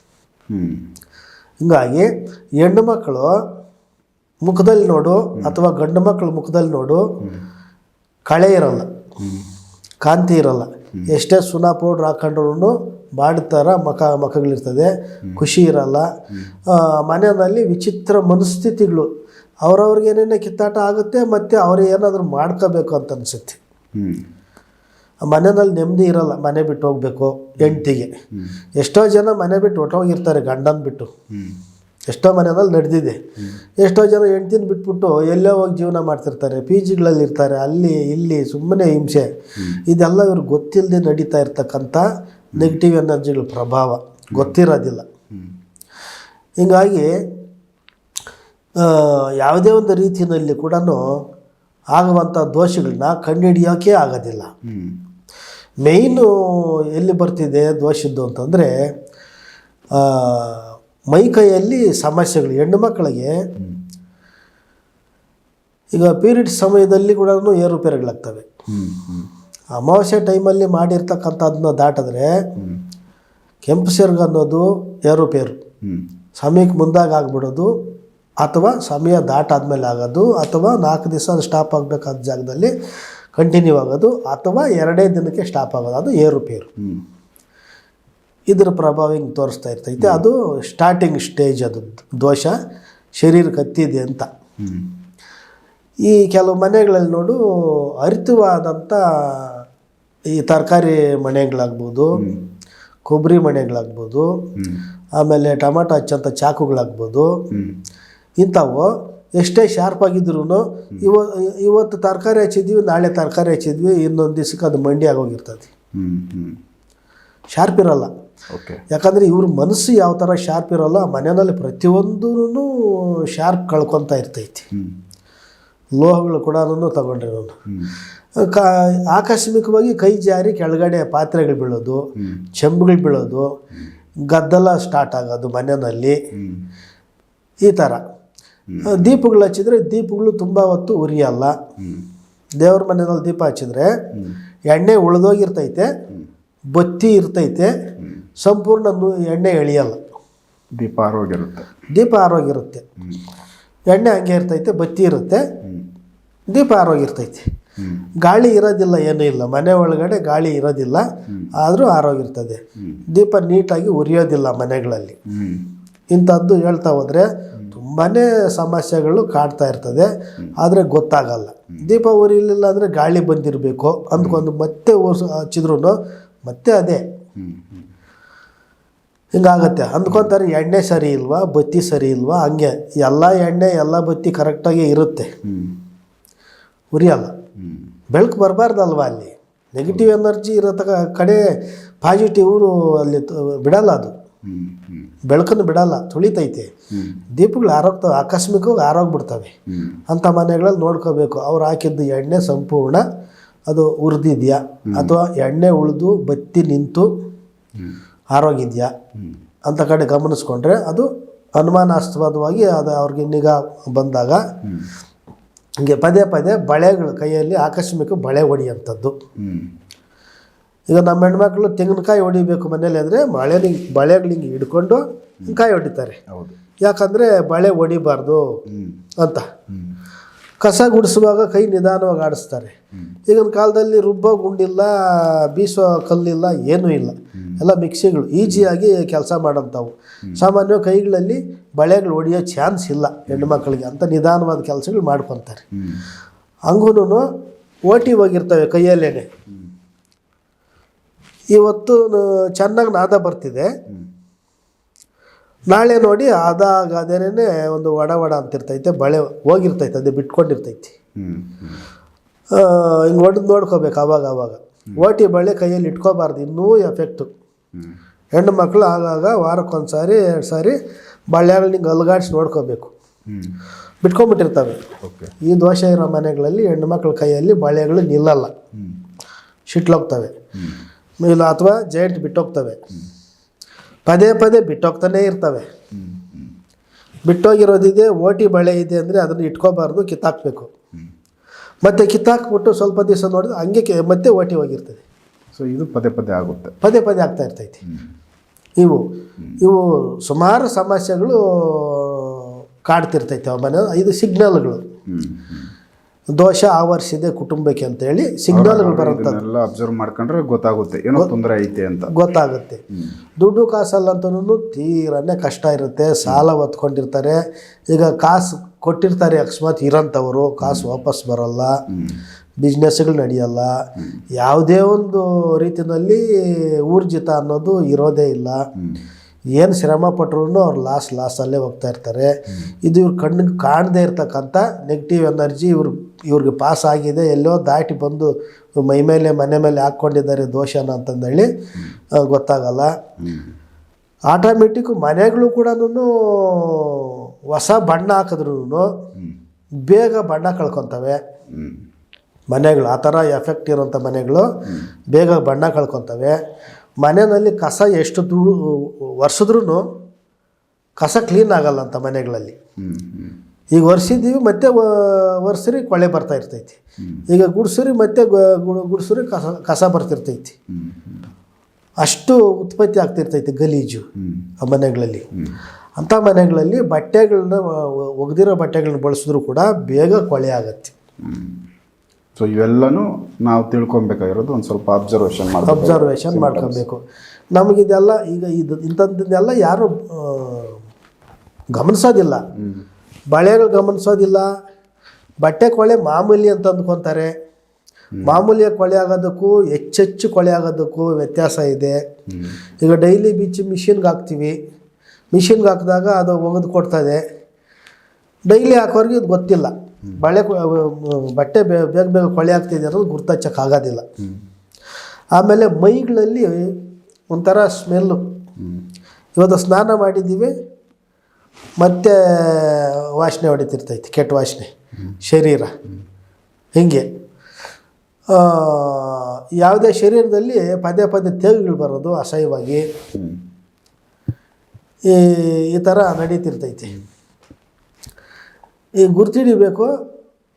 ಹಿಂಗಾಗಿ ಹೆಣ್ಣು ಮಕ್ಕಳು ಮುಖದಲ್ಲಿ ನೋಡು ಅಥವಾ ಗಂಡು ಮಕ್ಕಳು ಮುಖದಲ್ಲಿ ನೋಡು, ಕಳೆ ಇರಲ್ಲ, ಕಾಂತಿ ಇರಲ್ಲ. ಎಷ್ಟೇ ಸುನಾ ಪೌಡ್ರ್ ಹಾಕೊಂಡ್ರೂ ಬಾಡ್ತಾರ ಮಖಗಳಿರ್ತದೆ, ಖುಷಿ ಇರಲ್ಲ. ಮನೆಯಲ್ಲಿ ವಿಚಿತ್ರ ಮನಸ್ಥಿತಿಗಳು, ಅವ್ರವ್ರಿಗೇನೇನೆ ಕಿತ್ತಾಟ ಆಗುತ್ತೆ, ಮತ್ತು ಅವ್ರು ಏನಾದರೂ ಮಾಡ್ಕೋಬೇಕು ಅಂತ ಅನಿಸುತ್ತೆ. ಮನೆಯಲ್ಲಿ ನೆಮ್ಮದಿ ಇರಲ್ಲ, ಮನೆ ಬಿಟ್ಟು ಹೋಗಬೇಕು ಹೆಂಡ್ತಿಗೆ. ಎಷ್ಟೋ ಜನ ಮನೆ ಬಿಟ್ಟು ಹೊಟ್ಟೋಗಿರ್ತಾರೆ ಗಂಡನ ಬಿಟ್ಟು. ಎಷ್ಟೋ ಮನೆಯಲ್ಲಿ ನಡೆದಿದೆ. ಎಷ್ಟೋ ಜನ ಹೆಂಡ್ತಿನ ಬಿಟ್ಬಿಟ್ಟು ಎಲ್ಲೋ ಹೋಗಿ ಜೀವನ ಮಾಡ್ತಿರ್ತಾರೆ, ಪಿ ಜಿಗಳಲ್ಲಿ ಇರ್ತಾರೆ, ಅಲ್ಲಿ ಇಲ್ಲಿ ಸುಮ್ಮನೆ ಹಿಂಸೆ. ಇದೆಲ್ಲ ಇವ್ರಿಗೆ ಗೊತ್ತಿಲ್ಲದೆ ನಡೀತಾ ಇರ್ತಕ್ಕಂಥ ನೆಗೆಟಿವ್ ಎನರ್ಜಿಗಳ ಪ್ರಭಾವ ಗೊತ್ತಿರೋದಿಲ್ಲ. ಹೀಗಾಗಿ ಯಾವುದೇ ಒಂದು ರೀತಿಯಲ್ಲಿ ಕೂಡ ಆಗುವಂಥ ದೋಷಗಳನ್ನ ಕಂಡುಹಿಡಿಯೋಕೆ ಆಗೋದಿಲ್ಲ. ಮೇಯ್ನು ಎಲ್ಲಿ ಬರ್ತಿದೆ ದೋಷದ್ದು ಅಂತಂದರೆ ಮೈಕೈಯಲ್ಲಿ ಸಮಸ್ಯೆಗಳು. ಹೆಣ್ಣು ಮಕ್ಕಳಿಗೆ ಈಗ ಪೀರಿಯಡ್ ಸಮಯದಲ್ಲಿ ಕೂಡ ಏರುಪೇರುಗಳಾಗ್ತವೆ. ಅಮಾವಾಸ್ಯೆ ಟೈಮಲ್ಲಿ ಮಾಡಿರ್ತಕ್ಕಂಥದ್ದನ್ನ ದಾಟಿದ್ರೆ ಕೆಂಪು ಸೆರಗು ಅನ್ನೋದು ಏರುಪೇರು, ಸಮಯಕ್ಕೆ ಮುಂದಾಗ ಆಗಿಬಿಡೋದು, ಅಥವಾ ಸಮಯ ದಾಟಾದ್ಮೇಲೆ ಆಗೋದು, ಅಥವಾ 4 ದಿವಸ ಅದು ಸ್ಟಾಪ್ ಆಗಬೇಕಾದ ಜಾಗದಲ್ಲಿ ಕಂಟಿನ್ಯೂ ಆಗೋದು, ಅಥವಾ 2 ದಿನಕ್ಕೆ ಸ್ಟಾಪ್ ಆಗೋದು, ಅದು ಏರುಪೇರು. ಇದರ ಪ್ರಭಾವ ಹಿಂಗೆ ತೋರಿಸ್ತಾ ಇರ್ತೈತೆ. ಅದು ಸ್ಟಾರ್ಟಿಂಗ್ ಸ್ಟೇಜ್, ಅದು ದೋಷ ಶರೀರಕ್ಕೆ ಹತ್ತಿದೆ ಅಂತ. ಈ ಕೆಲವು ಮನೆಗಳಲ್ಲಿ ನೋಡು ಹರಿತವಾದಂಥ ಈ ತರಕಾರಿ ಮನೆಗಳಾಗ್ಬೋದು, ಕೊಬ್ಬರಿ ಮನೆಗಳಾಗ್ಬೋದು, ಆಮೇಲೆ ಟೊಮಾಟೊ ಹಚ್ಚಂಥ ಚಾಕುಗಳಾಗ್ಬೋದು, ಇಂಥವು ಎಷ್ಟೇ ಶಾರ್ಪ್ ಆಗಿದ್ರು ಇವತ್ತು ತರಕಾರಿ ಹಚ್ಚಿದ್ವಿ, ನಾಳೆ ತರಕಾರಿ ಹಚ್ಚಿದ್ವಿ, ಇನ್ನೊಂದು ದಿವ್ಸಕ್ಕೆ ಅದು ಮಂಡಿ ಆಗೋಗಿರ್ತದೆ, ಶಾರ್ಪ್ ಇರೋಲ್ಲ. ಯಾಕಂದರೆ ಇವ್ರ ಮನಸ್ಸು ಯಾವ ಥರ ಶಾರ್ಪ್ ಇರೋಲ್ಲ, ಮನೆಯಲ್ಲಿ ಪ್ರತಿಯೊಂದೂ ಶಾರ್ಪ್ ಕಳ್ಕೊತಾ ಇರ್ತೈತಿ. ಲೋಹಗಳು ಕೂಡ ತಗೊಂಡ್ರೆ ಆಕಸ್ಮಿಕವಾಗಿ ಕೈ ಜಾರಿ ಕೆಳಗಡೆ ಪಾತ್ರೆಗಳು ಬೀಳೋದು, ಚೆಂಬುಗಳು ಬೀಳೋದು, ಗದ್ದಲ ಸ್ಟಾರ್ಟ್ ಆಗೋದು ಮನೆಯಲ್ಲಿ. ಈ ಥರ ದೀಪಗಳು ಹಚ್ಚಿದ್ರೆ ದೀಪಗಳು ತುಂಬ ಹೊತ್ತು ಉರಿಯಲ್ಲ. ದೇವ್ರ ಮನೆಯಲ್ಲಿ ದೀಪ ಹಚ್ಚಿದ್ರೆ ಎಣ್ಣೆ ಉಳಿದೋಗಿರ್ತೈತೆ, ಬತ್ತಿ ಇರ್ತೈತೆ, ಸಂಪೂರ್ಣ ಎಣ್ಣೆ ಎಳಿಯಲ್ಲ. ದೀಪ ಆರೋಗಿರುತ್ತೆ, ದೀಪ ಆರೋಗಿರುತ್ತೆ. ಎಣ್ಣೆ ಹಂಗೆ ಇರ್ತೈತೆ, ಬತ್ತಿ ಇರುತ್ತೆ, ದೀಪ ಆರೋಗಿರ್ತೈತಿ. ಗಾಳಿ ಇರೋದಿಲ್ಲ, ಏನೂ ಇಲ್ಲ, ಮನೆ ಒಳಗಡೆ ಗಾಳಿ ಇರೋದಿಲ್ಲ, ಆದರೂ ಆರೋಗಿರ್ತದೆ. ದೀಪ ನೀಟಾಗಿ ಉರಿಯೋದಿಲ್ಲ ಮನೆಗಳಲ್ಲಿ. ಇಂಥದ್ದು ಹೇಳ್ತಾ ಹೋದರೆ ತುಂಬಾ ಸಮಸ್ಯೆಗಳು ಕಾಡ್ತಾ ಇರ್ತದೆ, ಆದರೆ ಗೊತ್ತಾಗಲ್ಲ. ದೀಪ ಉರಿಲಿಲ್ಲ ಅಂದರೆ ಗಾಳಿ ಬಂದಿರಬೇಕು ಅಂದ್ಕೊಂಡು ಮತ್ತೆ ಹಚ್ಚಿದ್ರು ಮತ್ತೆ ಅದೇ ಹಿಂಗಾಗತ್ತೆ. ಅಂದ್ಕೊತಾರೆ ಎಣ್ಣೆ ಸರಿ ಇಲ್ವಾ, ಬತ್ತಿ ಸರಿ ಇಲ್ವಾ, ಹಂಗೆ ಎಲ್ಲ ಎಣ್ಣೆ ಎಲ್ಲ ಬತ್ತಿ ಕರೆಕ್ಟಾಗಿ ಇರುತ್ತೆ, ಉರಿಯಲ್ಲ. ಬೆಳಕು ಬರಬಾರ್ದಲ್ವ ಅಲ್ಲಿ. ನೆಗೆಟಿವ್ ಎನರ್ಜಿ ಇರೋ ಕಡೆ ಪಾಸಿಟಿವ್ ಅಲ್ಲಿ ಬಿಡಲ್ಲ, ಅದು ಬೆಳಕನ್ನು ಬಿಡಲ್ಲ, ತುಳಿತೈತೆ. ದೀಪಗಳು ಆರೋಗ್ತವೆ, ಆಕಸ್ಮಿಕವಾಗಿ ಆರೋಗ್ಬಿಡ್ತವೆ. ಅಂಥ ಮನೆಗಳಲ್ಲಿ ನೋಡ್ಕೋಬೇಕು, ಅವ್ರು ಹಾಕಿದ್ದು ಎಣ್ಣೆ ಸಂಪೂರ್ಣ ಅದು ಉರಿದಿದೆಯಾ, ಅಥವಾ ಎಣ್ಣೆ ಉಳಿದು ಬತ್ತಿ ನಿಂತು ಆರೋಗಿದೆಯಾ ಅಂತ ಕಡೆ ಗಮನಿಸ್ಕೊಂಡ್ರೆ ಅದು ಅನುಮಾನಾಸ್ಪದವಾಗಿ ಅದು ಅವ್ರಿಗೆ ನಿಗಾ ಬಂದಾಗ ಹಿಂಗೆ ಪದೇ ಪದೇ ಬಳೆಗಳು ಕೈಯಲ್ಲಿ ಆಕಸ್ಮಿಕ ಬಳೆ ಹೊಡಿಯೋಂಥದ್ದು. ಈಗ ನಮ್ಮ ಹೆಣ್ಮಕ್ಳು ತೆಂಗಿನಕಾಯಿ ಹೊಡಿಬೇಕು ಮನೇಲಿ ಅಂದರೆ ಬಳೆಗಳು ಹಿಂಗೆ ಹಿಡ್ಕೊಂಡು ಕಾಯಿ ಹೊಡಿತಾರೆ. ಯಾಕಂದರೆ ಬಳೆ ಹೊಡಿಬಾರ್ದು ಅಂತ. ಕಸ ಗುಡಿಸುವಾಗ ಕೈ ನಿಧಾನವಾಗಿ ಆಡಿಸ್ತಾರೆ. ಈಗಿನ ಕಾಲದಲ್ಲಿ ರುಬ್ಬೋ ಗುಂಡಿಲ್ಲ, ಬೀಸೋ ಕಲ್ಲಿಲ್ಲ, ಏನೂ ಇಲ್ಲ, ಎಲ್ಲ ಮಿಕ್ಸಿಗಳು ಈಸಿಯಾಗಿ ಕೆಲಸ ಮಾಡೋಂಥವು. ಸಾಮಾನ್ಯ ಕೈಗಳಲ್ಲಿ ಬಳೆಗಳು ಹೊಡಿಯೋ ಚಾನ್ಸ್ ಇಲ್ಲ ಹೆಣ್ಮಕ್ಳಿಗೆ, ಅಂತ ನಿಧಾನವಾದ ಕೆಲಸಗಳು ಮಾಡ್ಕೊತಾರೆ. ಹಂಗೂ ಓಟಿ ಹೋಗಿರ್ತವೆ ಕೈಯಲ್ಲೇ. ಇವತ್ತು ಚೆನ್ನಾಗಿ ನಾದ ಬರ್ತಿದೆ, ನಾಳೆ ನೋಡಿ ಅದಾಗದೇನೆ ಒಂದು ವಡ ಅಂತಿರ್ತೈತೆ, ಬಳೆ ಹೋಗಿರ್ತೈತೆ, ಅದೇ ಬಿಟ್ಕೊಂಡಿರ್ತೈತಿ. ಹಿಂಗೆ ಹೊಡೆದು ನೋಡ್ಕೋಬೇಕು ಅವಾಗ. ಓಟಿ ಬಳೆ ಕೈಯಲ್ಲಿ ಇಟ್ಕೋಬಾರ್ದು, ಇನ್ನೂ ಎಫೆಕ್ಟು. ಹೆಣ್ಣು ಮಕ್ಕಳು ಆಗಾಗ ವಾರಕ್ಕೊಂದು ಸಾರಿ 2 ಸಾರಿ ಬಳೆಗಳು ಹಿಂಗೆ ಅಲ್ಗಾಡಿಸಿ ನೋಡ್ಕೋಬೇಕು, ಬಿಟ್ಕೊಂಡ್ಬಿಟ್ಟಿರ್ತವೆ. ಈ ದೋಷ ಇರೋ ಮನೆಗಳಲ್ಲಿ ಹೆಣ್ಣು ಮಕ್ಕಳ ಕೈಯಲ್ಲಿ ಬಳೆಗಳು ನಿಲ್ಲಲ್ಲ, ಶಿಟ್ಲೋಗ್ತವೆ, ಇಲ್ಲ ಅಥವಾ ಜಾಯಿಂಟ್ ಬಿಟ್ಟೋಗ್ತವೆ, ಪದೇ ಪದೇ ಬಿಟ್ಟೋಗ್ತಾನೇ ಇರ್ತವೆ. ಬಿಟ್ಟೋಗಿರೋದಿದೆ, ಓಟಿ ಬಳೆ ಇದೆ ಅಂದರೆ ಅದನ್ನು ಇಟ್ಕೋಬಾರ್ದು, ಕಿತ್ತಾಕಬೇಕು. ಮತ್ತು ಕಿತ್ತಾಕ್ಬಿಟ್ಟು ಸ್ವಲ್ಪ ದಿವಸ ನೋಡಿದ್ರೆ ಹಂಗೆ ಮತ್ತೆ ಓಟಿ ಹೋಗಿರ್ತದೆ. ಸೊ ಇದು ಪದೇ ಪದೇ ಆಗುತ್ತೆ, ಪದೇ ಪದೇ ಆಗ್ತಾ ಇರ್ತೈತಿ. ಇವು ಸುಮಾರು ಸಮಸ್ಯೆಗಳು ಕಾಡ್ತಿರ್ತೈತೆ ಮನೆ. ಇದು ಸಿಗ್ನಲ್ಗಳು, ದೋಷ ಆವರಿಸಿದೆ ಕುಟುಂಬಕ್ಕೆ ಅಂತೇಳಿ ಸಿಗ್ನಲ್ಗಳು ಬರುತ್ತಲ್ಲ, ಅಬ್ಸರ್ವ್ ಮಾಡ್ಕೊಂಡ್ರೆ ಗೊತ್ತಾಗುತ್ತೆ ಏನೋ ತೊಂದರೆ ಐತೆ ಅಂತ ಗೊತ್ತಾಗುತ್ತೆ. ದುಡ್ಡು ಕಾಸಲ್ಲಂತೂ ತೀರನೇ ಕಷ್ಟ ಇರುತ್ತೆ, ಸಾಲ ಹೊತ್ಕೊಂಡಿರ್ತಾರೆ. ಈಗ ಕಾಸು ಕೊಟ್ಟಿರ್ತಾರೆ, ಅಕಸ್ಮಾತ್ ಇರೋಂಥವರು ಕಾಸು ವಾಪಸ್ ಬರೋಲ್ಲ, ಬಿಸ್ನೆಸ್ಗಳು ನಡೆಯಲ್ಲ, ಯಾವುದೇ ಒಂದು ರೀತಿಯಲ್ಲಿ ಊರ್ಜಿತ ಅನ್ನೋದು ಇರೋದೇ ಇಲ್ಲ. ಏನು ಶ್ರಮ ಪಟ್ಟರು ಅವ್ರು ಲಾಸಲ್ಲೇ ಹೋಗ್ತಾ ಇರ್ತಾರೆ. ಇದು ಇವ್ರ ಕಣ್ಣಿಗೆ ಕಾಣದೇ ಇರ್ತಕ್ಕಂಥ ನೆಗೆಟಿವ್ ಎನರ್ಜಿ ಇವ್ರಿಗೆ ಪಾಸ್ ಆಗಿದೆ, ಎಲ್ಲೋ ದಾಟಿ ಬಂದು ಮೈ ಮೇಲೆ ಮನೆ ಮೇಲೆ ಹಾಕ್ಕೊಂಡಿದ್ದಾರೆ ದೋಷನ ಅಂತಂದೇಳಿ ಗೊತ್ತಾಗಲ್ಲ. ಆಟೋಮೆಟಿಕ್ ಮನೆಗಳು ಕೂಡ ಹೊಸ ಬಣ್ಣ ಹಾಕಿದ್ರು ಬೇಗ ಬಣ್ಣ ಕಳ್ಕೊತವೆ ಮನೆಗಳು. ಆ ಥರ ಎಫೆಕ್ಟ್ ಇರೋಂಥ ಮನೆಗಳು ಬೇಗ ಬಣ್ಣ ಕಳ್ಕೊತವೆ. ಮನೆಯಲ್ಲಿ ಕಸ ಎಷ್ಟು ಒರೆಸಿದ್ರೂ ಕಸ ಕ್ಲೀನ್ ಆಗಲ್ಲ ಅಂತ ಮನೆಗಳಲ್ಲಿ. ಈಗ ಒರೆಸಿದ್ದೀವಿ ಮತ್ತೆ ಒರೆಸ್ರಿ ಕೊಳೆ ಬರ್ತಾ ಇರ್ತೈತಿ, ಈಗ ಗುಡ್ಸ್ರಿ ಮತ್ತೆ ಗುಡ್ಸ್ರಿ ಕಸ ಬರ್ತಿರ್ತೈತಿ. ಅಷ್ಟು ಉತ್ಪತ್ತಿ ಆಗ್ತಿರ್ತೈತಿ ಗಲೀಜು ಆ ಮನೆಗಳಲ್ಲಿ. ಅಂಥ ಮನೆಗಳಲ್ಲಿ ಬಟ್ಟೆಗಳನ್ನ ಒಗೆದಿರೋ ಬಟ್ಟೆಗಳನ್ನ ಬಳಸಿದ್ರು ಕೂಡ ಬೇಗ ಕೊಳೆ ಆಗತ್ತೆ. ಸೊ ಇವೆಲ್ಲನೂ ನಾವು ತಿಳ್ಕೊಬೇಕಾಗಿರೋದು ಒಂದು ಸ್ವಲ್ಪ ಅಬ್ಸರ್ವೇಷನ್ ಮಾಡ್ಕೊಬೇಕು. ನಮಗಿದೆಲ್ಲ ಈಗ ಇಂಥದ್ದನ್ನೆಲ್ಲ ಯಾರು ಗಮನಿಸೋದಿಲ್ಲ, ಬಳೆಗಳು ಗಮನಿಸೋದಿಲ್ಲ. ಬಟ್ಟೆ ಕೊಳೆ ಮಾಮೂಲಿ ಅಂತ ಅಂದ್ಕೊತಾರೆ. ಮಾಮೂಲಿಯ ಕೊಳೆ ಆಗೋದಕ್ಕೂ ಹೆಚ್ಚೆಚ್ಚು ಕೊಳೆ ಆಗೋದಕ್ಕೂ ವ್ಯತ್ಯಾಸ ಇದೆ. ಈಗ ಡೈಲಿ ಬಿಚ್ಚಿ ಮಿಷಿನ್ಗೆ ಹಾಕ್ತೀವಿ, ಮಿಷಿನ್ಗೆ ಹಾಕಿದಾಗ ಅದು ಒಗೆದು ಕೊಡ್ತದೆ. ಡೈಲಿ ಹಾಕೋರಿಗೆ ಇದು ಗೊತ್ತಿಲ್ಲ, ಬಟ್ಟೆ ಬೇಗ ಬೇಗ ಕೊಳೆ ಆಗ್ತಿದೆ ಅನ್ನೋದು ಗುರ್ತಚ್ಚಕ್ಕಾಗೋದಿಲ್ಲ. ಆಮೇಲೆ ಮೈಗಳಲ್ಲಿ ಒಂಥರ ಸ್ಮೆಲ್ಲು. ಇವತ್ತು ಸ್ನಾನ ಮಾಡಿದ್ದೀವಿ ಮತ್ತೆ ವಾಸನೆ ಹೊಡಿತಿರ್ತೈತಿ, ಕೆಟ್ಟ ವಾಸನೆ ಶರೀರ. ಹೀಗೆ ಯಾವುದೇ ಶರೀರದಲ್ಲಿ ಪದೇ ಪದೇ ತೇಗುಗಳು ಬರೋದು ಅಸಹ್ಯವಾಗಿ ಈ ಥರ ನಡೀತಿರ್ತೈತಿ. ಈ ಗುರ್ತಿಡಿಬೇಕು.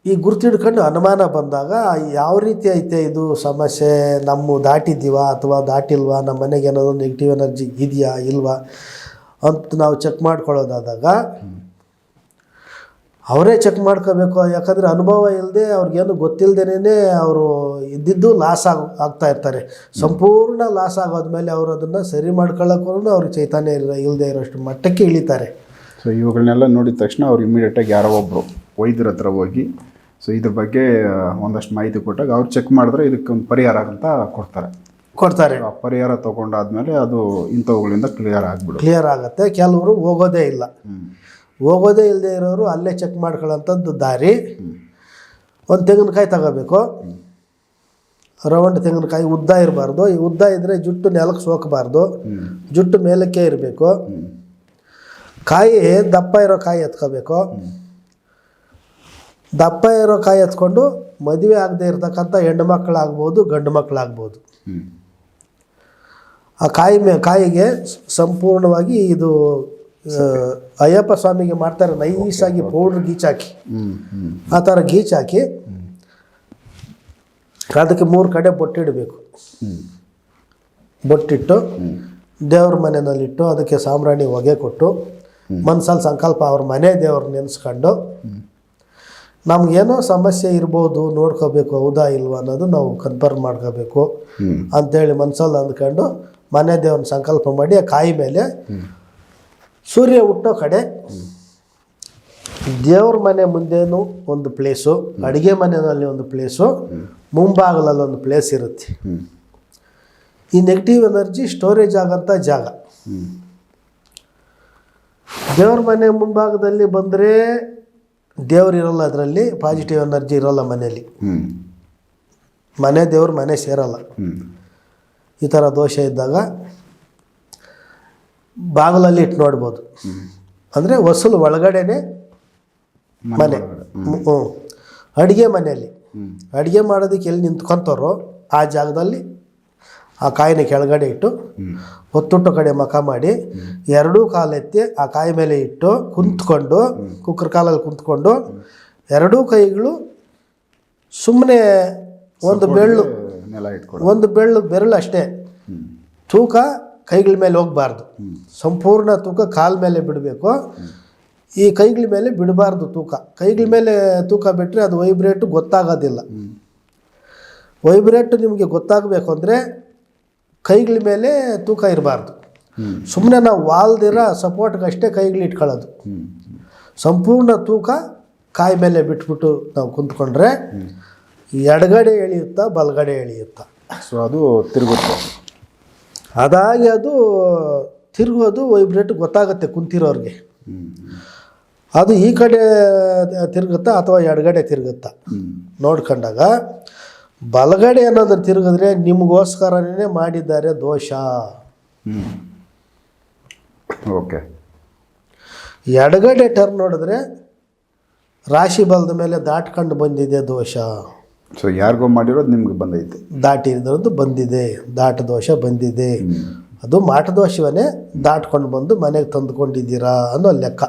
ಈ ಗುರ್ತಿಡ್ಕೊಂಡು ಅನುಮಾನ ಬಂದಾಗ ಯಾವ ರೀತಿ ಐತೆ ಇದು ಸಮಸ್ಯೆ, ನಮ್ಮ ದಾಟಿದ್ದೀವ ಅಥವಾ ದಾಟಿಲ್ವಾ, ನಮ್ಮ ಮನೆಗೆ ಏನಾದರೂ ನೆಗೆಟಿವ್ ಎನರ್ಜಿ ಇದೆಯಾ ಇಲ್ವಾ ಅಂತ ನಾವು ಚೆಕ್ ಮಾಡ್ಕೊಳ್ಳೋದಾದಾಗ ಅವರೇ ಚೆಕ್ ಮಾಡ್ಕೋಬೇಕು. ಯಾಕಂದರೆ ಅನುಭವ ಇಲ್ಲದೆ ಅವ್ರಿಗೇನು ಗೊತ್ತಿಲ್ಲದೇನೆ ಅವರು ಇದ್ದಿದ್ದು ಲಾಸ್ ಆಗ್ತಾ ಇರ್ತಾರೆ. ಸಂಪೂರ್ಣ ಲಾಸ್ ಆಗೋದ್ಮೇಲೆ ಅವರು ಅದನ್ನು ಸರಿ ಮಾಡ್ಕೊಳ್ಳೋಕ್ಕೂ ಅವ್ರಿಗೆ ಚೈತನ್ಯ ಇಲ್ಲದೆ ಇರೋಷ್ಟು ಮಟ್ಟಕ್ಕೆ ಇಳಿತಾರೆ. ಸೊ ಇವುಗಳನ್ನೆಲ್ಲ ನೋಡಿದ ತಕ್ಷಣ ಅವ್ರು ಇಮಿಡಿಯೇಟಾಗಿ ಯಾರೋ ಒಬ್ಬರು ವೈದ್ಯರ ಹತ್ರ ಹೋಗಿ ಸೊ ಇದ್ರ ಬಗ್ಗೆ ಒಂದಷ್ಟು ಮಾಹಿತಿ ಕೊಟ್ಟಾಗ ಅವ್ರು ಚೆಕ್ ಮಾಡಿದ್ರೆ ಇದಕ್ಕೆ ಒಂದು ಪರಿಹಾರ ಅಂತ ಕೊಡ್ತಾರೆ. ಆ ಪರಿಹಾರ ತೊಗೊಂಡಾದ್ಮೇಲೆ ಅದು ಇಂಥವುಗಳಿಂದ ಕ್ಲಿಯರ್ ಆಗುತ್ತೆ. ಕೆಲವರು ಹೋಗೋದೇ ಇಲ್ಲದೆ ಇರೋರು ಅಲ್ಲೇ ಚೆಕ್ ಮಾಡ್ಕೊಳ್ಳೋಂಥದ್ದು ದಾರಿ. ಒಂದು ತೆಂಗಿನಕಾಯಿ ತಗೋಬೇಕು, ರೌಂಡ್ ತೆಂಗಿನಕಾಯಿ ಉದ್ದ ಇರಬಾರ್ದು. ಈ ಉದ್ದ ಇದ್ದರೆ ಜುಟ್ಟು ನೆಲಕ್ಕೆ ಸೋಕಬಾರ್ದು, ಜುಟ್ಟು ಮೇಲಕ್ಕೆ ಇರಬೇಕು. ಕಾಯಿ ದಪ್ಪ ಇರೋ ಕಾಯಿ ಎತ್ಕೋಬೇಕು. ದಪ್ಪ ಇರೋ ಕಾಯಿ ಎತ್ಕೊಂಡು ಮದುವೆ ಆಗದೆ ಇರ್ತಕ್ಕಂಥ ಹೆಣ್ಣು ಮಕ್ಕಳಾಗ್ಬೋದು ಗಂಡು ಮಕ್ಕಳಾಗ್ಬೋದು. ಆ ಕಾಯಿಗೆ ಸಂಪೂರ್ಣವಾಗಿ ಇದು ಅಯ್ಯಪ್ಪ ಸ್ವಾಮಿಗೆ ಮಾಡ್ತಾರೆ, ನೈಸಾಗಿ ಪೌಡ್ರ್ ಗೀಚಾಕಿ ಆ ಥರ ಗೀಚಾಕಿ ಅದಕ್ಕೆ 3 ಕಡೆ ಬೊಟ್ಟಿಡಬೇಕು. ಬೊಟ್ಟಿಟ್ಟು ದೇವ್ರ ಮನೆಯಲ್ಲಿಟ್ಟು ಅದಕ್ಕೆ ಸಾಂಬ್ರಾಣಿ ಹೊಗೆ ಕೊಟ್ಟು ಮನಸ್ಸಲ್ಲಿ ಸಂಕಲ್ಪ ಅವ್ರ ಮನೆ ದೇವ್ರ ನೆನೆಸ್ಕೊಂಡು ನಮಗೇನೋ ಸಮಸ್ಯೆ ಇರ್ಬೋದು ನೋಡ್ಕೋಬೇಕು, ಹೌದಾ ಇಲ್ವಾ ಅನ್ನೋದು ನಾವು ಕನ್ಫರ್ಮ್ ಮಾಡ್ಕೋಬೇಕು ಅಂಥೇಳಿ ಮನಸ್ಸಲ್ಲಿ ಅಂದ್ಕೊಂಡು ಮನೆ ದೇವ್ರನ್ನ ಸಂಕಲ್ಪ ಮಾಡಿ ಆ ಕಾಯಿ ಮೇಲೆ ಸೂರ್ಯ ಹುಟ್ಟೋ ಕಡೆ ದೇವ್ರ ಮನೆ ಮುಂದೇನು ಒಂದು ಪ್ಲೇಸು, ಅಡುಗೆ ಮನೆಯಲ್ಲಿ ಒಂದು ಪ್ಲೇಸು, ಮುಂಭಾಗದಲ್ಲಿ ಒಂದು ಪ್ಲೇಸ್ ಇರುತ್ತೆ. ಈ ನೆಗೆಟಿವ್ ಎನರ್ಜಿ ಸ್ಟೋರೇಜ್ ಆಗೋಂಥ ಜಾಗ. ದೇವ್ರ ಮನೆ ಮುಂಭಾಗದಲ್ಲಿ ಬಂದರೆ ದೇವ್ರು ಇರೋಲ್ಲ, ಅದರಲ್ಲಿ ಪಾಸಿಟಿವ್ ಎನರ್ಜಿ ಇರೋಲ್ಲ ಮನೆಯಲ್ಲಿ. ದೇವ್ರ ಮನೆ ಸೇರಲ್ಲ. ಈ ಥರ ದೋಷ ಇದ್ದಾಗ ಬಾಗಿಲಲ್ಲಿ ಇಟ್ಟು ನೋಡ್ಬೋದು. ಅಂದರೆ ಹೊಸಲು ಒಳಗಡೆನೆ ಮನೆ. ಅಡುಗೆ ಮನೆಯಲ್ಲಿ ಅಡುಗೆ ಮಾಡೋದಕ್ಕೆ ಎಲ್ಲಿ ನಿಂತ್ಕೊತಾರೋ ಆ ಜಾಗದಲ್ಲಿ ಆ ಕಾಯಿನ ಕೆಳಗಡೆ ಇಟ್ಟು ಹೊತ್ತುಟ್ಟು ಕಡೆ ಮಖ ಮಾಡಿ 2 ಕಾಲೆತ್ತಿ ಆ ಕಾಯಿ ಮೇಲೆ ಇಟ್ಟು ಕುಂತ್ಕೊಂಡು ಕುಕ್ಕರ್ ಕಾಲಲ್ಲಿ ಕುಂತ್ಕೊಂಡು 2 ಕೈಗಳು ಸುಮ್ಮನೆ ಒಂದು ಬೆರಳು ಅಷ್ಟೇ ತೂಕ ಕೈಗಳ ಮೇಲೆ ಹೋಗಬಾರ್ದು. ಸಂಪೂರ್ಣ ತೂಕ ಕಾಲ ಮೇಲೆ ಬಿಡಬೇಕು. ಈ ಕೈಗಳ ಮೇಲೆ ಬಿಡಬಾರ್ದು ತೂಕ. ಕೈಗಳ ಮೇಲೆ ತೂಕ ಬಿಟ್ಟರೆ ಅದು ವೈಬ್ರೇಟು ಗೊತ್ತಾಗೋದಿಲ್ಲ. ವೈಬ್ರೇಟು ನಿಮಗೆ ಗೊತ್ತಾಗಬೇಕು ಅಂದರೆ ಕೈಗಳ ಮೇಲೆ ತೂಕ ಇರಬಾರ್ದು. ಸುಮ್ಮನೆ ನಾವು ವಾಲ್ದಿರೋ ಸಪೋರ್ಟ್ಗಷ್ಟೇ ಕೈಗಳು ಇಟ್ಕೊಳ್ಳೋದು. ಸಂಪೂರ್ಣ ತೂಕ ಕಾಯಿ ಮೇಲೆ ಬಿಟ್ಬಿಟ್ಟು ನಾವು ಕುಂತ್ಕೊಂಡ್ರೆ ಎಡಗಡೆ ಎಳೆಯುತ್ತಾ ಬಲಗಡೆ ಎಳೆಯುತ್ತಾ ಸೊ ಅದು ತಿರುಗುತ್ತೆ. ಅದಾಗಿ ಅದು ತಿರುಗೋದು ವೈಬ್ರೇಟ್ ಗೊತ್ತಾಗುತ್ತೆ ಕುಂತಿರೋರಿಗೆ. ಅದು ಈ ಕಡೆ ತಿರುಗುತ್ತಾ ಅಥವಾ ಎಡಗಡೆ ತಿರುಗುತ್ತಾ ನೋಡ್ಕೊಂಡಾಗ ಬಲಗಡೆ ಏನಾದರೂ ತಿರುಗಿದ್ರೆ ನಿಮಗೋಸ್ಕರನೇ ಮಾಡಿದ್ದಾರೆ ದೋಷ. ಓಕೆ. ಎಡಗಡೆ ಟರ್ನ್ ನೋಡಿದ್ರೆ ರಾಶಿ ಬಲದ ಮೇಲೆ ದಾಟ್ಕೊಂಡು ಬಂದಿದೆ ದೋಷ. ಸೊ ಯಾರಿಗೋ ಮಾಡಿರೋದು ನಿಮ್ಗೆ ಬಂದೈತೆ, ದಾಟಿರೋದು ಬಂದಿದೆ, ದಾಟ ದೋಷ ಬಂದಿದೆ. ಅದು ಮಾಟ ದೋಷವನ್ನೇ ದಾಟ್ಕೊಂಡು ಬಂದು ಮನೆಗೆ ತಂದುಕೊಂಡಿದ್ದೀರಾ ಅನ್ನೋ ಲೆಕ್ಕ.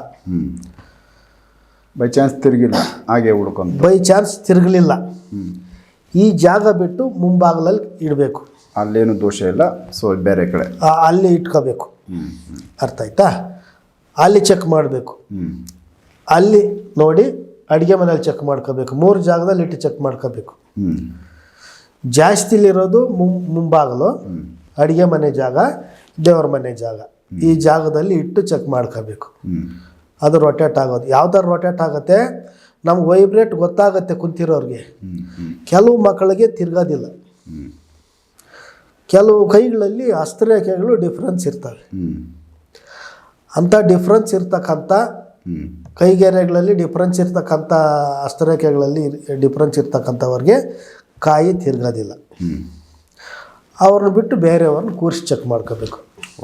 ಬೈ ಚಾನ್ಸ್ ತಿರುಗಿಲ್ಲ, ಹಾಗೆ ಉಳ್ಕೊಂಡು ಬೈ ಚಾನ್ಸ್ ತಿರುಗಲಿಲ್ಲ, ಈ ಜಾಗ ಬಿಟ್ಟು ಮುಂಭಾಗಲಲ್ಲಿ ಇಡಬೇಕು. ಅಲ್ಲೇನು ದೋಷ ಇಲ್ಲ, ಸೊ ಬೇರೆ ಕಡೆ ಅಲ್ಲಿ ಇಟ್ಕೋಬೇಕು. ಅರ್ಥ ಆಯ್ತಾ? ಅಲ್ಲಿ ಚೆಕ್ ಮಾಡಬೇಕು. ಅಲ್ಲಿ ನೋಡಿ ಅಡುಗೆ ಮನೇಲಿ ಚೆಕ್ ಮಾಡ್ಕೋಬೇಕು. 3 ಜಾಗದಲ್ಲಿ ಇಟ್ಟು ಚೆಕ್ ಮಾಡ್ಕೋಬೇಕು. ಜಾಸ್ತಿಲಿರೋದು ಮುಂಭಾಗಲು, ಅಡುಗೆ ಮನೆ ಜಾಗ, ದೇವ್ರ ಮನೆ ಜಾಗ, ಈ ಜಾಗದಲ್ಲಿ ಇಟ್ಟು ಚೆಕ್ ಮಾಡ್ಕೋಬೇಕು. ಅದು ರೊಟೇಟ್ ಆಗೋದು. ಯಾವ ಥರ ರೊಟೇಟ್ ಆಗುತ್ತೆ? ನಮ್ಗೆ ವೈಬ್ರೇಟ್ ಗೊತ್ತಾಗುತ್ತೆ ಕುಂತಿರೋರಿಗೆ. ಕೆಲವು ಮಕ್ಕಳಿಗೆ ತಿರ್ಗೋದಿಲ್ಲ. ಕೆಲವು ಕೈಗಳಲ್ಲಿ ಹಸ್ತರೇಖೆಗಳು ಡಿಫ್ರೆನ್ಸ್ ಇರ್ತವೆ. ಅಂಥ ಡಿಫ್ರೆನ್ಸ್ ಇರ್ತಕ್ಕಂಥ ಕೈಗೆರೆಗಳಲ್ಲಿ ಡಿಫ್ರೆನ್ಸ್ ಇರ್ತಕ್ಕಂಥ ಹಸ್ತರೇಖೆಗಳಲ್ಲಿ ಡಿಫ್ರೆನ್ಸ್ ಇರ್ತಕ್ಕಂಥವ್ರಿಗೆ ಕಾಯಿ ತಿರ್ಗೋದಿಲ್ಲ. ಅವ್ರನ್ನ ಬಿಟ್ಟು ಬೇರೆಯವ್ರನ್ನ ಕೂರಿಸಿ ಚೆಕ್ ಮಾಡ್ಕೋಬೇಕು.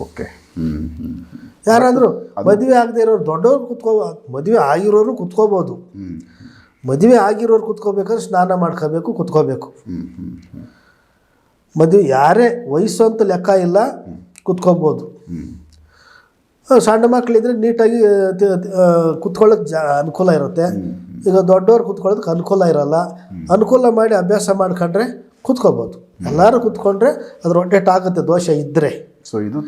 ಓಕೆ. ಯಾರಾದರೂ ಮದುವೆ ಆಗದೆ ಇರೋರು ದೊಡ್ಡವ್ರು ಮದುವೆ ಆಗಿರೋರು ಕುತ್ಕೋಬೋದು. ಮದುವೆ ಆಗಿರೋರು ಕುತ್ಕೋಬೇಕಾದ್ರೆ ಸ್ನಾನ ಮಾಡ್ಕೋಬೇಕು, ಕುತ್ಕೋಬೇಕು. ಮದುವೆ ಯಾರೇ ವಯಸ್ಸು ಅಂತ ಲೆಕ್ಕ ಇಲ್ಲ, ಕುತ್ಕೋಬೋದು. ಸಣ್ಣ ಮಕ್ಕಳಿದ್ರೆ ನೀಟಾಗಿ ಕುತ್ಕೊಳ್ಳೋಕೆ ಅನುಕೂಲ ಇರುತ್ತೆ. ಈಗ ದೊಡ್ಡವ್ರು ಕುತ್ಕೊಳ್ಳೋದಕ್ಕೆ ಅನುಕೂಲ ಇರೋಲ್ಲ. ಅನುಕೂಲ ಮಾಡಿ ಅಭ್ಯಾಸ ಮಾಡ್ಕೊಂಡ್ರೆ ಕುತ್ಕೋಬೋದು. ಎಲ್ಲರೂ ಕುತ್ಕೊಂಡ್ರೆ ಅದು ರೊಟೇಟ್ ಆಗುತ್ತೆ ದೋಷ ಇದ್ದರೆ. ಸೊ ಇದು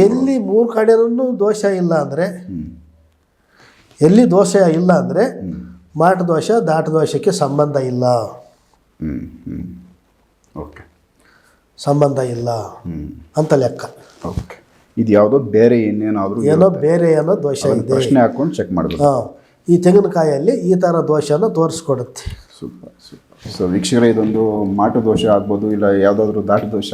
ಎಲ್ಲಿ 3 ಕಡೆನೂ ದೋಷ ಇಲ್ಲ ಅಂದರೆ, ಎಲ್ಲಿ ದೋಷ ಇಲ್ಲ ಅಂದರೆ ಮಾಟ ದೋಷ ದಾಟ ದೋಷಕ್ಕೆ ಸಂಬಂಧ ಇಲ್ಲ. ಓಕೆ, ಸಂಬಂಧ ಇಲ್ಲ ಅಂತ ಲೆಕ್ಕ. ಓಕೆ. ಇದು ಯಾವುದೋ ಬೇರೆ ಇನ್ನೇನಾದರೂ ಏನೋ ಬೇರೆ ಏನೋ ದೋಷ ಇದೆ, ಪ್ರಶ್ನೆ ಹಾಕ್ಕೊಂಡು ಚೆಕ್ ಮಾಡಬೇಕು. ಈ ತೆಂಗಿನಕಾಯಲ್ಲಿ ಈ ಥರ ದೋಷನ ತೋರಿಸ್ಕೊಡುತ್ತೆ. Super super. ಸೊ ವೀಕ್ಷಕರೇ, ಇದೊಂದು ಮಾಟ ದೋಷ ಆಗ್ಬೋದು, ಇಲ್ಲ ಯಾವುದಾದ್ರೂ ದಾಟ ದೋಷ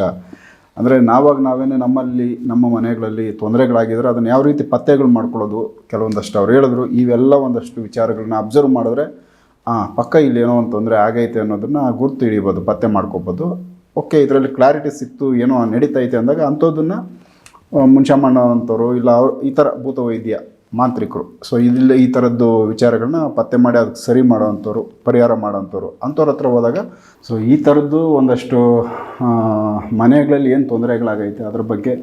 ಅಂದರೆ ನಾವೇನೇ ನಮ್ಮಲ್ಲಿ ನಮ್ಮ ಮನೆಗಳಲ್ಲಿ ತೊಂದರೆಗಳಾಗಿದ್ರೆ ಅದನ್ನು ಯಾವ ರೀತಿ ಪತ್ತೆಗಳು ಮಾಡ್ಕೊಳ್ಳೋದು, ಕೆಲವೊಂದಷ್ಟು ಅವ್ರು ಹೇಳಿದ್ರು. ಇವೆಲ್ಲ ಒಂದಷ್ಟು ವಿಚಾರಗಳನ್ನ ಅಬ್ಸರ್ವ್ ಮಾಡಿದ್ರೆ ಪಕ್ಕ ಇಲ್ಲಿ ಏನೋ ಒಂದು ತೊಂದರೆ ಆಗೈತೆ ಅನ್ನೋದನ್ನು ಗುರ್ತು ಹಿಡಿಬೋದು, ಪತ್ತೆ ಮಾಡ್ಕೋಬೋದು. ಓಕೆ, ಇದರಲ್ಲಿ ಕ್ಲಾರಿಟಿ ಸಿಕ್ತು, ಏನೋ ನಡೀತೈತೆ ಅಂದಾಗ ಅಂಥದ್ದನ್ನು ಮುಂಚಮ್ಮಣ್ಣ ಅಂಥವ್ರು ಇಲ್ಲ ಅವ್ರು ಈ ಥರ ಭೂತವೈದ್ಯ ಮಾಂತ್ರಿಕರು, ಸೊ ಇದಿಲ್ಲ ಈ ಥರದ್ದು ವಿಚಾರಗಳನ್ನ ಪತ್ತೆ ಮಾಡಿ ಅದಕ್ಕೆ ಸರಿ ಮಾಡೋವಂಥವ್ರು, ಪರಿಹಾರ ಮಾಡೋವಂಥವ್ರು ಅಂಥವ್ರ ಹತ್ರ ಹೋದಾಗ ಸೊ ಈ ಥರದ್ದು ಒಂದಷ್ಟು ಮನೆಗಳಲ್ಲಿ ಏನು ತೊಂದರೆಗಳಾಗೈತೆ ಅದ್ರ ಬಗ್ಗೆ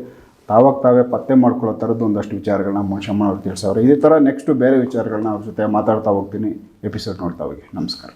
ತಾವೇ ಪತ್ತೆ ಮಾಡ್ಕೊಳ್ಳೋ ಥರದ್ದು ಒಂದಷ್ಟು ವಿಚಾರಗಳನ್ನ ಮುಂಚಮ್ಮಣ್ಣ ಅವ್ರು ತಿಳಿಸೋರು. ಇದೇ ಥರ ನೆಕ್ಸ್ಟು ಬೇರೆ ವಿಚಾರಗಳನ್ನ ಅವ್ರ ಜೊತೆ ಮಾತಾಡ್ತಾ ಹೋಗ್ತೀನಿ. ಎಪಿಸೋಡ್ ನೋಡ್ತಾ ಹೋಗಿ. ನಮಸ್ಕಾರ.